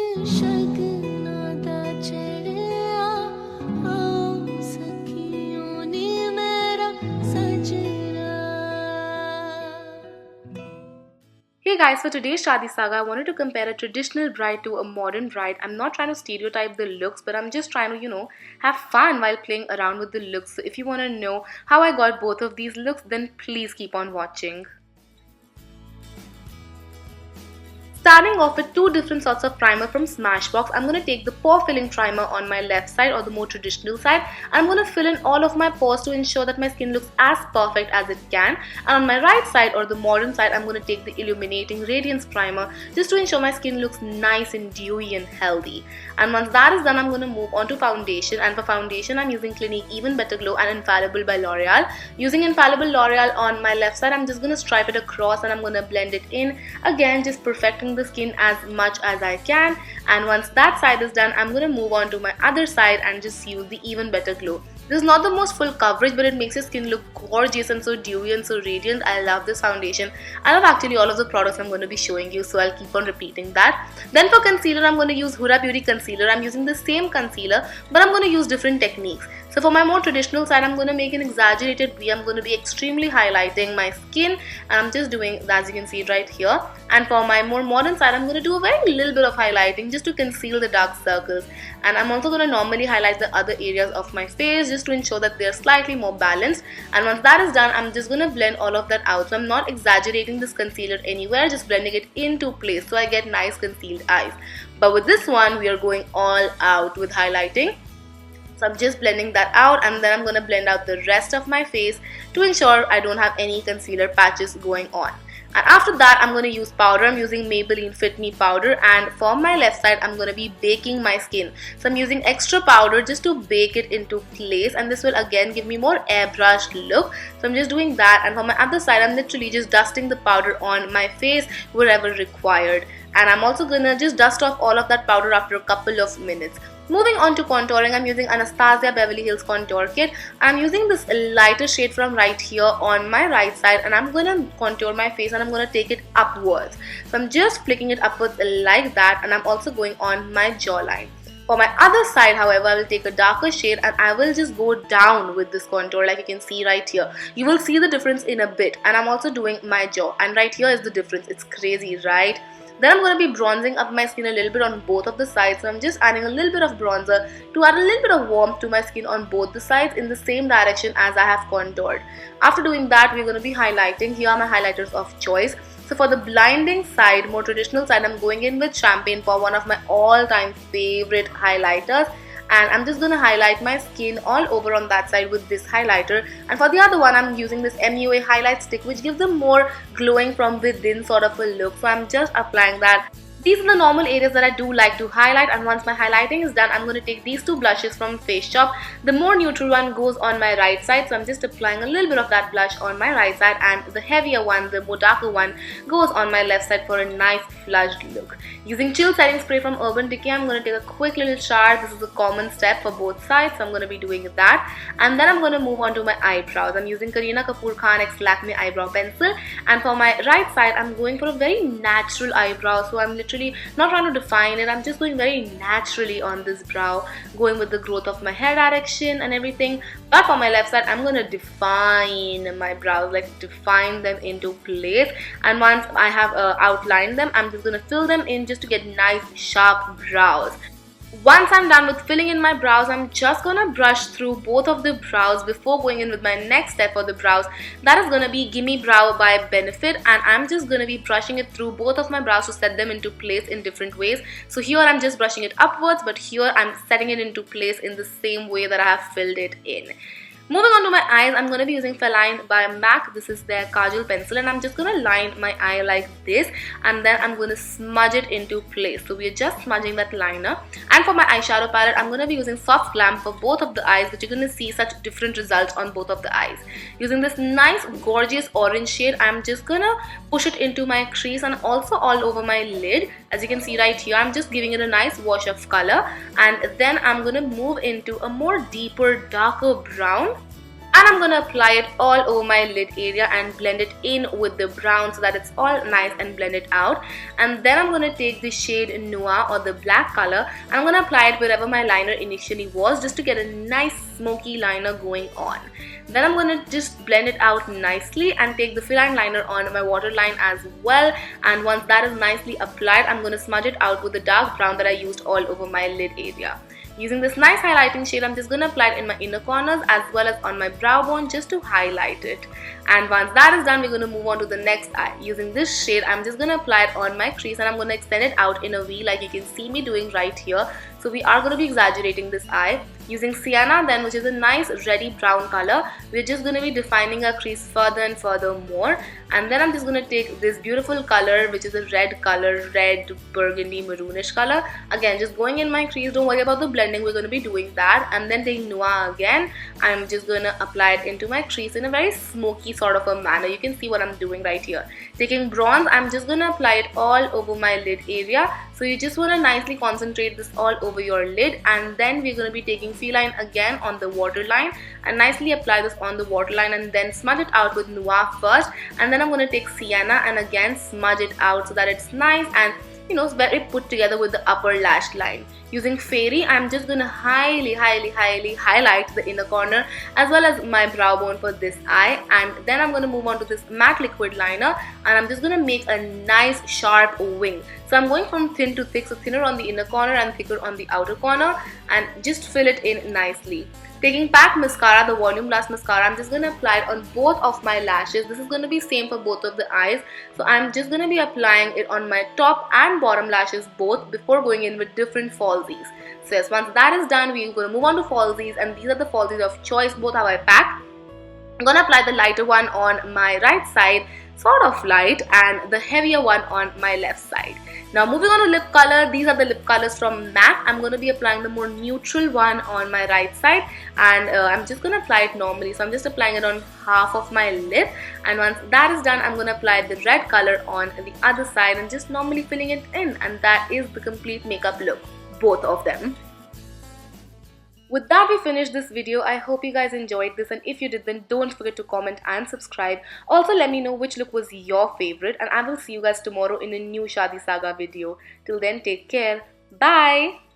Hey guys, for today's Shadi Saga, I wanted to compare a traditional bride to a modern bride. I'm not trying to stereotype the looks, but I'm just trying to, have fun while playing around with the looks. So if you want to know how I got both of these looks, then please keep on watching. Starting off with two different sorts of primer from Smashbox, I'm going to take the pore filling primer on my left side or the more traditional side. I'm going to fill in all of my pores to ensure that my skin looks as perfect as it can. And on my right side or the modern side, I'm going to take the illuminating Radiance primer just to ensure my skin looks nice and dewy and healthy. And once that is done, I'm going to move on to foundation. And for foundation, I'm using Clinique Even Better Glow and Infallible by Loreal. Using Infallible Loreal on my left side, I'm just going to stripe it across and I'm going to blend it in. Again, just perfecting the skin as much as I can. And once that side is done, I'm going to move on to my other side and just use the Even Better Glow. This is not the most full coverage, but it makes your skin look gorgeous and so dewy and so radiant. I love this foundation. I love actually all of the products I'm going to be showing you, so I'll keep on repeating that. Then for concealer, I'm going to use Huda Beauty Concealer. I'm using the same concealer, but I'm going to use different techniques. So for my more traditional side, I'm going to make an exaggerated V. I'm going to be extremely highlighting my skin, and I'm just doing, as you can see right here. And for my more modern side, I'm going to do a very little bit of highlighting just to conceal the dark circles. And I'm also going to normally highlight the other areas of my face just to ensure that they're slightly more balanced. And once that is done, I'm just going to blend all of that out. So I'm not exaggerating this concealer anywhere, just blending it into place so I get nice concealed eyes. But with this one, we are going all out with highlighting. So I'm just blending that out, and then I'm going to blend out the rest of my face to ensure I don't have any concealer patches going on. And after that, I'm going to use powder. I'm using Maybelline Fit Me powder, and for my left side, I'm going to be baking my skin. So I'm using extra powder just to bake it into place, and this will again give me more airbrushed look. So I'm just doing that, and for my other side, I'm literally just dusting the powder on my face wherever required. And I'm also going to just dust off all of that powder after a couple of minutes. Moving on to contouring, I'm using Anastasia Beverly Hills Contour Kit. I'm using this lighter shade from right here on my right side, and I'm going to contour my face and I'm going to take it upwards. So I'm just flicking it upwards like that, and I'm also going on my jawline. For my other side, however, I will take a darker shade and I will just go down with this contour like you can see right here. You will see the difference in a bit, and I'm also doing my jaw, and right here is the difference. It's crazy, right? Then I'm going to be bronzing up my skin a little bit on both of the sides. So I'm just adding a little bit of bronzer to add a little bit of warmth to my skin on both the sides in the same direction as I have contoured. After doing that, we're going to be highlighting. Here are my highlighters of choice. So for the blinding side, more traditional side, I'm going in with Champagne Pop, one of my all-time favorite highlighters. And I'm just going to highlight my skin all over on that side with this highlighter. And for the other one, I'm using this MUA highlight stick, which gives them more glowing from within sort of a look. So I'm just applying that. These are the normal areas that I do like to highlight, and once my highlighting is done, I'm going to take these two blushes from Faceshop. The more neutral one goes on my right side, so I'm just applying a little bit of that blush on my right side, and the heavier one, the more darker one, goes on my left side for a nice flushed look. Using Chill Setting Spray from Urban Decay, I'm going to take a quick little shower. This is a common step for both sides, so I'm going to be doing that. And then I'm going to move on to my eyebrows. I'm using Kareena Kapoor X Lakme Eyebrow Pencil, and for my right side, I'm going for a very natural eyebrow, so I'm literally not trying to define it. I'm just going very naturally on this brow, going with the growth of my hair direction and everything. But for my left side, I'm going to define my brows, like define them into place. And once I have outlined them, I'm just going to fill them in just to get nice sharp brows. Once I'm done with filling in my brows, I'm just gonna brush through both of the brows before going in with my next step for the brows. That is gonna be GimMe Brow by Benefit, and I'm just gonna be brushing it through both of my brows to set them into place in different ways. So here I'm just brushing it upwards, but here I'm setting it into place in the same way that I have filled it in. Moving on to my eyes, I'm going to be using Feline by MAC. This is their Kajal pencil, and I'm just going to line my eye like this, and then I'm going to smudge it into place. So we are just smudging that liner. And for my eyeshadow palette, I'm going to be using Soft Glam for both of the eyes, but you're going to see such different results on both of the eyes. Using this nice gorgeous orange shade, I'm just going to push it into my crease and also all over my lid. As you can see right here, I'm just giving it a nice wash of color, and then I'm going to move into a more deeper, darker brown. And I'm gonna apply it all over my lid area and blend it in with the brown so that it's all nice and blended out. And then I'm gonna take the shade Noir or the black color and I'm gonna apply it wherever my liner initially was, just to get a nice smoky liner going on. Then I'm gonna just blend it out nicely and take the Feline Liner on my waterline as well. And once that is nicely applied, I'm gonna smudge it out with the dark brown that I used all over my lid area. Using this nice highlighting shade, I'm just going to apply it in my inner corners as well as on my brow bone just to highlight it. And once that is done, we're going to move on to the next eye. Using this shade, I'm just going to apply it on my crease and I'm going to extend it out in a V like you can see me doing right here. So we are going to be exaggerating this eye. Using Sienna then, which is a nice reddy brown color, we're just going to be defining our crease further and further more. And then I'm just going to take this beautiful color, which is a red color, red burgundy maroonish color. Again, just going in my crease, don't worry about the blending, we're going to be doing that. And then taking Noir again, I'm just going to apply it into my crease in a very smoky sort of a manner. You can see what I'm doing right here. Taking bronze, I'm just going to apply it all over my lid area. So you just want to nicely concentrate this all over your lid, and then we're going to be taking Feline again on the waterline and nicely apply this on the waterline and then smudge it out with Noir first, and then I'm going to take Sienna and again smudge it out so that it's nice and it's very put together with the upper lash line. Using Fairy, I'm just going to highly highlight the inner corner as well as my brow bone for this eye, and then I'm going to move on to this matte liquid liner and I'm just going to make a nice sharp wing. So I'm going from thin to thick, so thinner on the inner corner and thicker on the outer corner, and just fill it in nicely. Taking PAC mascara, the volume blast mascara, I'm just going to apply it on both of my lashes. This is going to be same for both of the eyes. So I'm just going to be applying it on my top and bottom lashes both before going in with different falsies. So yes, once that is done, we're going to move on to falsies, and these are the falsies of choice. Both have I packed. I'm going to apply the lighter one on my right side, sort of light, and the heavier one on my left side. Now moving on to lip color, these are the lip colors from MAC. I'm going to be applying the more neutral one on my right side, and I'm just going to apply it normally. So I'm just applying it on half of my lip, and once that is done, I'm going to apply the red color on the other side and just normally filling it in, and that is the complete makeup look, both of them. With that, we finished this video. I hope you guys enjoyed this, and if you did, then don't forget to comment and subscribe. Also, let me know which look was your favorite, and I will see you guys tomorrow in a new Shaadi Saga video. Till then, take care. Bye!